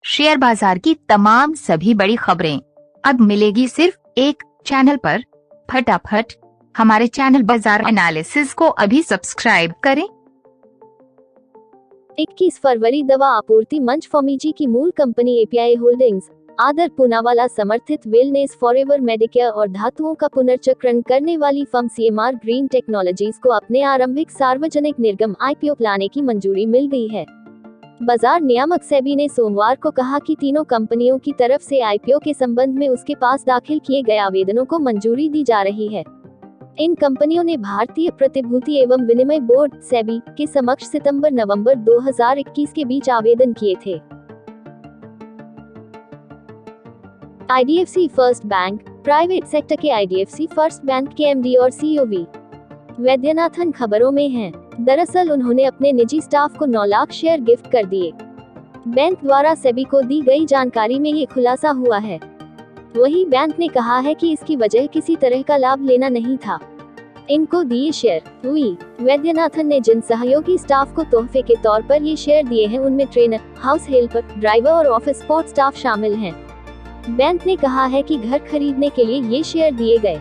Share बाजार की तमाम सभी बड़ी खबरें अब मिलेगी सिर्फ एक चैनल पर। फटाफट हमारे चैनल बाजार एनालिसिस को अभी सब्सक्राइब करें। 21 फरवरी दवा आपूर्ति मंच फॉर्मीजी की मूल कंपनी एपीआई होल्डिंग्स, आदर पूनावाला समर्थित वेलनेस फॉरएवर मेडिकेयर और धातुओं का पुनर्चक्रण करने वाली फर्म सीएमआर ग्रीन टेक्नोलॉजीज को अपने आरंभिक सार्वजनिक निर्गम आईपीओ लाने की मंजूरी मिल गई है। बाजार नियामक सेबी ने सोमवार को कहा कि तीनों कंपनियों की तरफ से आईपीओ के संबंध में उसके पास दाखिल किए गए आवेदनों को मंजूरी दी जा रही है। इन कंपनियों ने भारतीय प्रतिभूति एवं विनिमय बोर्ड सेबी के समक्ष सितंबर-नवंबर 2021 के बीच आवेदन किए थे। IDFC first bank, private sector के आईडीएफसी फर्स्ट बैंक के एमडी और सीईओ वी वैद्यनाथन खबरों में हैं। दरअसल उन्होंने अपने निजी स्टाफ को 9 लाख शेयर गिफ्ट कर दिए। बैंक द्वारा सेबी को दी गई जानकारी में ये खुलासा हुआ है। वहीं बैंक ने कहा है कि इसकी वजह किसी तरह का लाभ लेना नहीं था। इनको दिए शेयर वी वैद्यनाथन ने जिन सहयोगी स्टाफ को तोहफे के तौर पर ये शेयर दिए हैं उनमें ट्रेनर, हाउस हेल्पर, ड्राइवर और ऑफिस सपोर्ट स्टाफ शामिल हैं। बैंक ने कहा है कि घर खरीदने के लिए ये शेयर दिए गए।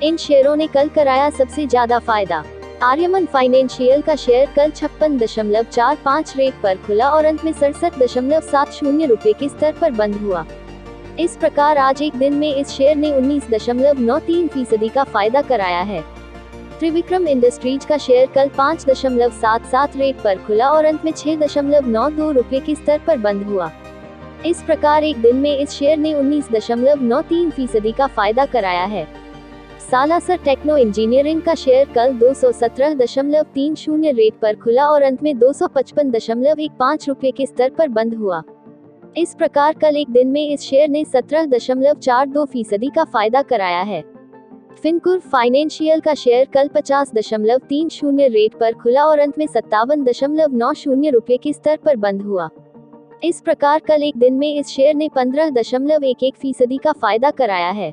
इन शेयरों ने कल कराया सबसे ज्यादा फायदा। आर्यमन फाइनेंशियल का शेयर कल 56.45 रेट पर खुला और अंत में 67.70 रुपए के स्तर पर बंद हुआ। इस प्रकार आज एक दिन में इस शेयर ने 19.93% का फायदा कराया है। त्रिविक्रम इंडस्ट्रीज का शेयर कल 5.77 रेट पर खुला और अंत में 6.92 रुपए के स्तर पर बंद हुआ। इस प्रकार एक दिन में इस शेयर ने 19.93% का फायदा कराया है। सालासर टेक्नो इंजीनियरिंग का शेयर कल 217.30 रेट पर खुला और अंत में 255.15 रुपए के स्तर पर बंद हुआ। इस प्रकार कल एक दिन में इस शेयर ने 17.42% का फायदा कराया है। फिनकुर फाइनेंशियल का शेयर कल 50.30 रेट पर खुला और अंत में 57.90 रुपए के स्तर पर बंद हुआ। इस प्रकार कल एक दिन में इस शेयर ने 15.11% का फायदा कराया है।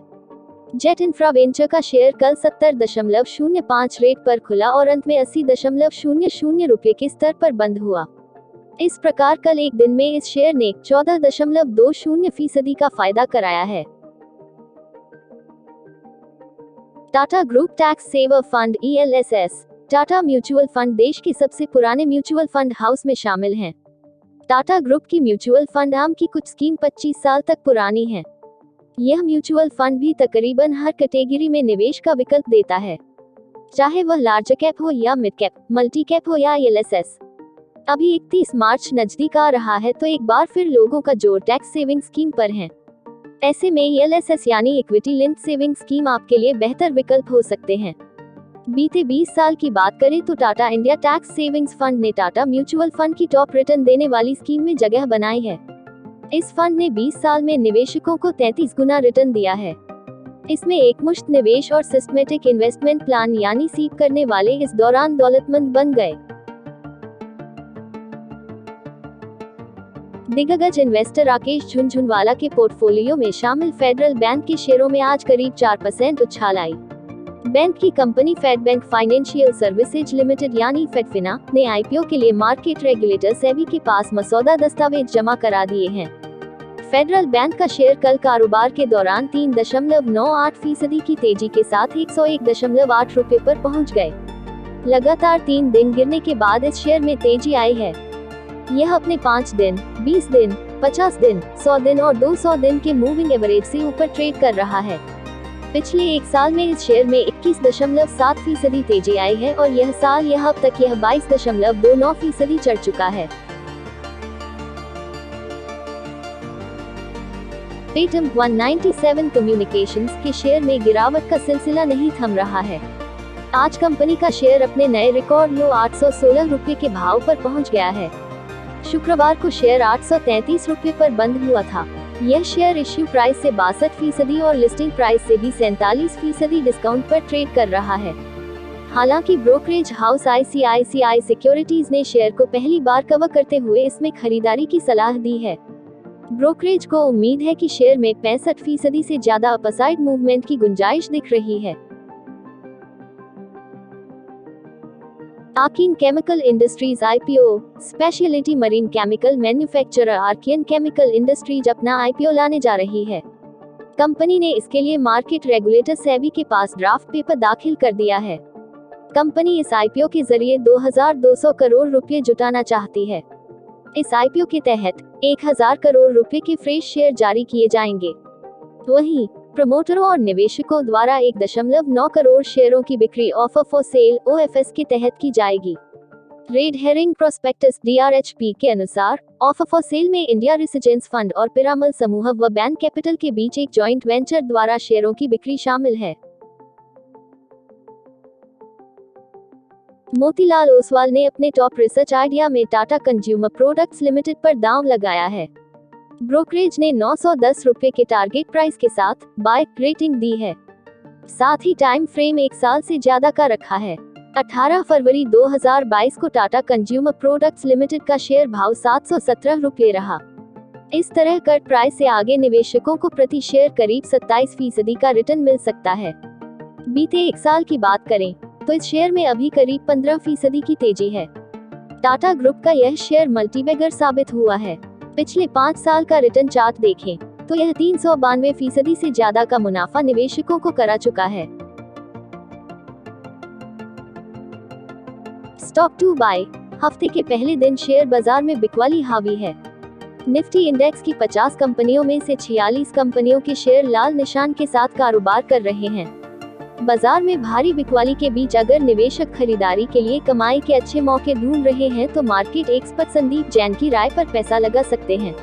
जेट इंफ्रा वेंचर का शेयर कल 70.05 रेट पर खुला और अंत में 80.00 रुपए के स्तर पर बंद हुआ। इस प्रकार कल एक दिन में इस शेयर ने 14.20% का फायदा कराया है। Tata group tax saver fund ELSS Tata mutual fund देश के सबसे पुराने म्यूचुअल फंड हाउस में शामिल हैं। टाटा ग्रुप की म्यूचुअल फंड आम की कुछ स्कीम 25 साल तक पुरानी है। यह म्यूचुअल फंड भी तकरीबन हर कैटेगरी में निवेश का विकल्प देता है, चाहे वह लार्ज कैप हो या मिड कैप, मल्टी कैप हो या ELSS। अभी 31 मार्च नजदीक आ रहा है तो एक बार फिर लोगों का जोर टैक्स सेविंग स्कीम पर है। ऐसे में ELSS यानी इक्विटी लिंक्ड सेविंग स्कीम आपके लिए बेहतर विकल्प हो सकते हैं। बीते 20 साल की बात करें तो Tata India tax savings fund ने टाटा म्यूचुअल फंड की टॉप रिटर्न देने वाली स्कीम में जगह बनाई है। इस फंड ने 20 साल में निवेशकों को 33 गुना रिटर्न दिया है। इसमें एकमुश्त निवेश और सिस्टमेटिक इन्वेस्टमेंट प्लान यानी सीप करने वाले इस दौरान दौलतमंद बन गए। दिग्गज इन्वेस्टर राकेश झुनझुनवाला के पोर्टफोलियो में शामिल फेडरल बैंक के शेयरों में आज करीब 4% उछाल आई। बैंक की company Fed bank financial services limited यानी फेडफिना ने आईपीओ के लिए मार्केट रेगुलेटर सेबी के पास मसौदा दस्तावेज जमा करा दिए हैं। फेडरल बैंक का शेयर कल कारोबार के दौरान 3.98% की तेजी के साथ 101.8 रुपए पर पहुंच गए। लगातार 3 दिन गिरने के बाद इस शेयर में तेजी आई है। यह अपने 5 दिन, 20 दिन, 50 दिन, 100 दिन और 200 दिन के मूविंग एवरेज से ऊपर ट्रेड कर रहा है। पिछले एक साल में इस शेयर में 21.7% तेजी आई है और यह साल अब तक 22.29% चढ़ चुका है। पेटीएम 197 कम्युनिकेशंस के शेयर में गिरावट का सिलसिला नहीं थम रहा है। आज कंपनी का शेयर अपने नए रिकॉर्ड लो 816 रुपए के भाव पर पहुंच गया है। शुक्रवार को शेयर 833 रुपए पर बंद हुआ था। यह शेयर इश्यू प्राइस से 62% और लिस्टिंग प्राइस से भी 47% डिस्काउंट पर ट्रेड कर रहा है। हालांकि ब्रोकरेज हाउस ICICI सिक्योरिटीज ने शेयर को पहली बार कवर करते हुए इसमें खरीदारी की सलाह दी है। ब्रोकरेज को उम्मीद है कि शेयर में 65% से ज्यादा अपसाइड मूवमेंट की गुंजाइश दिख रही है। Archean chemical industries IPO। Speciality marine chemical manufacturer Archean chemical industries अपना IPO लाने जा रही है। कंपनी ने इसके लिए मार्केट रेगुलेटर सेबी के पास ड्राफ्ट पेपर दाखिल कर दिया है। कंपनी इस IPO के जरिए 2200 करोड़ रुपए जुटाना चाहती है। इस IPO के तहत 1000 करोड़ रुपए के फ्रेश शेयर जारी किए जाएंगे। वहीं प्रमोटरों और निवेशकों द्वारा 1.9 करोड़ शेयरों की बिक्री ऑफर फॉर सेल OFS के तहत की जाएगी। रेड हेरिंग प्रोस्पेक्टस DRHP के अनुसार ऑफर फॉर सेल में इंडिया रिसर्जेंस फंड और पिरामल समूह व बैन कैपिटल के बीच एक जॉइंट वेंचर द्वारा शेयरों की बिक्री शामिल है। मोतीलाल ओसवाल ने अपने टॉप रिसर्च आइडिया में टाटा कंज्यूमर प्रोडक्ट्स लिमिटेड पर दांव लगाया है। ब्रोकरेज ने 910 रुपए के टारगेट प्राइस के साथ बाय रेटिंग दी है। साथ ही टाइम फ्रेम 1 साल से ज्यादा का रखा है। 18 फरवरी 2022 को टाटा कंज्यूमर प्रोडक्ट्स लिमिटेड का शेयर भाव 717 रुपए रहा। इस तरह कट प्राइस से आगे निवेशकों को प्रति शेयर करीब 27% का रिटर्न मिल सकता है। बीते 1 साल की बात करें तो इस शेयर में अभी करीब 15% की तेजी है। टाटा ग्रुप का यह शेयर मल्टीबैगर साबित हुआ है। पिछले 5 साल का रिटर्न चार्ट देखें तो यह 392% से ज्यादा का मुनाफा निवेशकों को करा चुका है। Stock to buy. हफ्ते के पहले दिन शेयर बाजार में बिकवाली हावी है। निफ्टी इंडेक्स की 50 कंपनियों में से 46 कंपनियों के शेयर लाल निशान के साथ कारोबार कर रहे हैं। बाजार में भारी बिकवाली के बीच अगर निवेशक खरीदारी के लिए कमाई के अच्छे मौके ढूंढ रहे हैं तो मार्केट एक्सपर्ट संदीप जैन की राय पर पैसा लगा सकते हैं।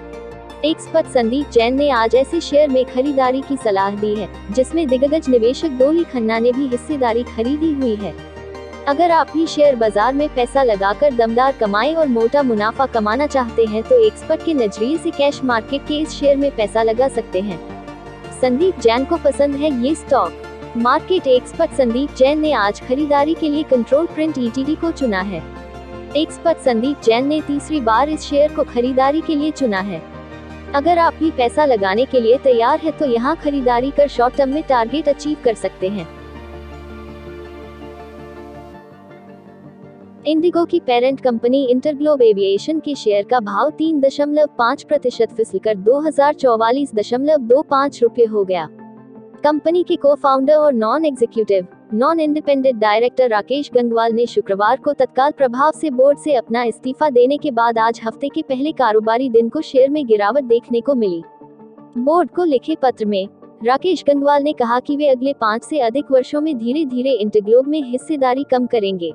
एक्सपर्ट संदीप जैन ने आज ऐसे शेयर में खरीदारी की सलाह दी है जिसमें दिग्गज निवेशक डोली खन्ना ने भी हिस्सेदारी खरीदी हुई है। अगर आप भी शेयर बाजार में पैसा लगाकर दमदार कमाई और मोटा मुनाफा कमाना चाहते हैं तो एक्सपर्ट के नजरिए से कैश मार्केट के इस शेयर में पैसा लगा सकते हैं। संदीप जैन को पसंद है ये stock. Market expert Sandeep Jain ने आज खरीदारी के लिए कंट्रोल प्रिंट ETD को चुना है। एक्सपर्ट संदीप जैन ने तीसरी बार इस शेयर को खरीदारी के लिए चुना है। अगर आप भी पैसा लगाने के लिए तैयार है तो यहां खरीदारी कर शॉर्ट टर्म में टारगेट अचीव कर सकते हैं। इंडिगो की पेरेंट कंपनी इंटरग्लोब एविएशन के शेयर का भाव 3.5% फिसलकर 2044.25 रुपए हो गया। कंपनी के को-फाउंडर और non independent director Rakesh Gangwal ने शुक्रवार को तत्काल प्रभाव से बोर्ड से अपना इस्तीफा देने के बाद आज हफ्ते के पहले कारोबारी दिन को शेयर में गिरावट देखने को मिली। बोर्ड को लिखे पत्र में राकेश गंगवाल ने कहा कि वे अगले 5 से अधिक वर्षों में धीरे धीरे इंटरग्लोब में हिस्सेदारी कम करेंगे।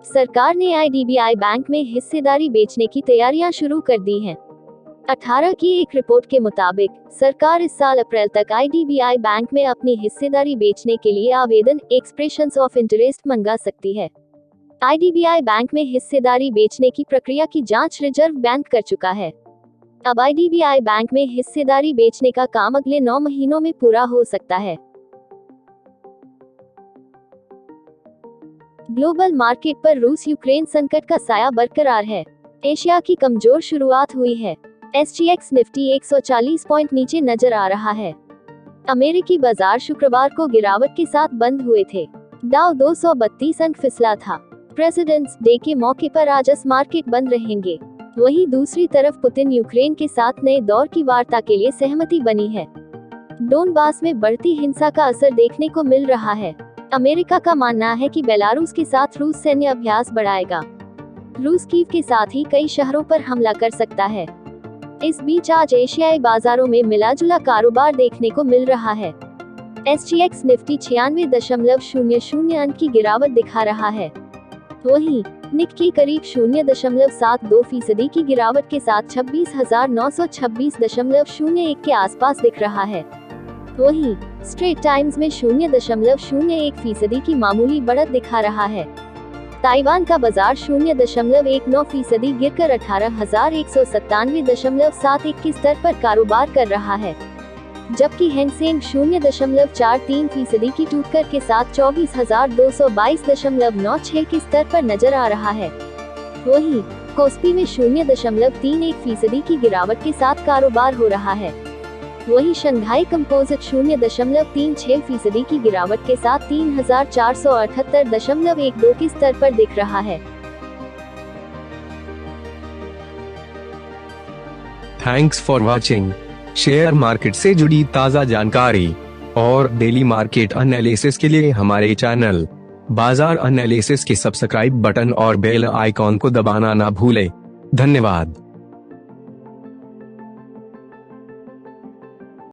सरकार ने IDBI बैंक में हिस्सेदारी बेचने की तैयारियां शुरू कर दी हैं। 18 की एक रिपोर्ट के मुताबिक सरकार इस साल अप्रैल तक IDBI बैंक में अपनी हिस्सेदारी बेचने के लिए आवेदन एक्सप्रेशंस ऑफ इंटरेस्ट मंगा सकती है। IDBI बैंक में हिस्सेदारी बेचने की प्रक्रिया की जांच रिजर्व बैंक कर चुका है। अब IDBI बैंक में हिस्सेदारी बेचने का काम अगले 9 महीनों में पूरा हो सकता है। ग्लोबल मार्केट पर रूस यूक्रेन संकट का साया बरकरार है। एशिया की कमजोर शुरुआत हुई है। SGX निफ्टी 140 पॉइंट नीचे नजर आ रहा है। अमेरिकी बाजार शुक्रवार को गिरावट के साथ बंद हुए थे। डाउ 232 अंक फिसला था। प्रेसिडेंट्स डे के मौके पर आज मार्केट बंद रहेंगे। वहीं दूसरी तरफ पुतिन यूक्रेन के साथ नए दौर की वार्ता के लिए सहमति बनी है। डोनबास में बढ़ती हिंसा का असर देखने को मिल रहा है। अमेरिका का मानना है कि बेलारूस के साथ रूस सैन्य अभ्यास बढ़ाएगा। रूस कीव के साथ ही कई शहरों पर हमला कर सकता है। इस बीच आज एशियाई बाजारों में मिलाजुला कारोबार देखने को मिल रहा है। SGX निफ्टी 96.00 अंक की गिरावट दिखा रहा है। वहीं निक्की करीब 0.72% की गिरावट के साथ 26,926.01 के आसपास दिख रहा है। वहीं स्ट्रेट टाइम्स में 0.01% की मामूली बढ़त दिखा रहा है। ताइवान का बाजार 0.19% गिरकर 18,197.71 के स्तर पर कारोबार कर रहा है, जबकि हैंगसेंग 0.43% की टूटकर के साथ 24,222.96 के स्तर पर नजर आ रहा है। वहीं कोस्पी में 0.31% की गिरावट के साथ कारोबार हो रहा है। वहीं शंघाई कंपोजिट 0.36% की गिरावट के साथ 3478.12 के स्तर पर दिख रहा है। Thanks for watching. Share market से जुड़ी ताज़ा जानकारी और डेली मार्केट एनालिसिस के लिए हमारे चैनल बाजार एनालिसिस के सब्सक्राइब बटन और बेल आइकॉन को दबाना ना भूलें। धन्यवाद।